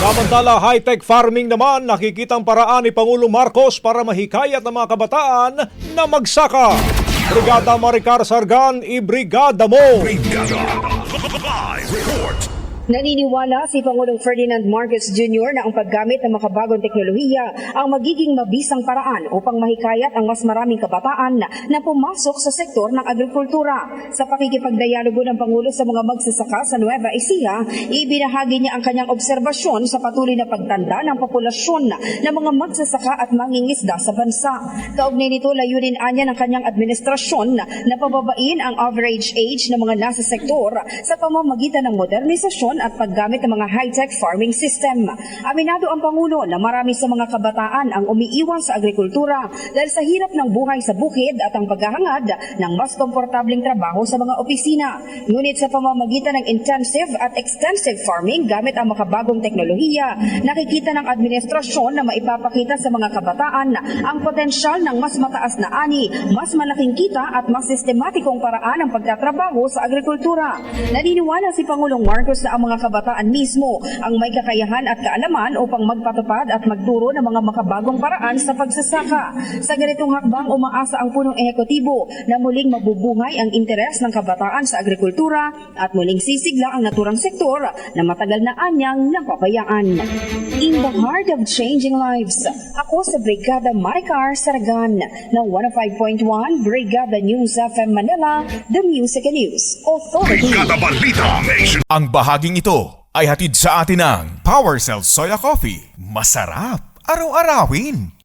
Samantala, high-tech farming naman nakikitang paraan ni Pangulong Marcos para mahikayat ng mga kabataan na magsaka. Brigada Maricar Sargan, ibrigada mo! Live report. Naniniwala si Pangulong Ferdinand Marcos Jr. na ang paggamit ng makabagong teknolohiya ang magiging mabisang paraan upang mahikayat ang mas maraming kabataan na pumasok sa sektor ng agrikultura. Sa pakikipagdialogo ng Pangulo sa mga magsasaka sa Nueva Ecija, ibinahagi niya ang kanyang obserbasyon sa patuloy na pagtanda ng populasyon ng mga magsasaka at mangingisda sa bansa. Kaugnay nito, layunin anya ng kanyang administrasyon na pababain ang average age ng mga nasa sektor sa pamamagitan ng modernisasyon at paggamit ng mga high-tech farming system. Aminado ang Pangulo na marami sa mga kabataan ang umiiwan sa agrikultura dahil sa hirap ng buhay sa bukid at ang paghahangad ng mas komportableng trabaho sa mga opisina. Ngunit sa pamamagitan ng intensive at extensive farming gamit ang makabagong teknolohiya, nakikita ng administrasyon na maipapakita sa mga kabataan ang potensyal ng mas mataas na ani, mas malaking kita at mas sistematikong paraan ng pagtatrabaho sa agrikultura. Naniniwala si Pangulong Marcos na ang mga kabataan mismo ang may kakayahan at kaalaman upang magpatupad at magturo ng mga makabagong paraan sa pagsasaka. Sa ganitong hakbang, umaasa ang punong ehekutibo na muling mabubuhay ang interes ng kabataan sa agrikultura at muling sisigla ang naturang sektor na matagal na anyang napabayaan. In the heart of changing lives, ako sa Brigada Maricar Sargan ng 105.1 Brigada News FM Manila, The Music and News Authority. Brigada Balita Nation. Ang bahaging ito ay hatid sa atin ng PowerCell Soya Coffee. Masarap araw-arawin.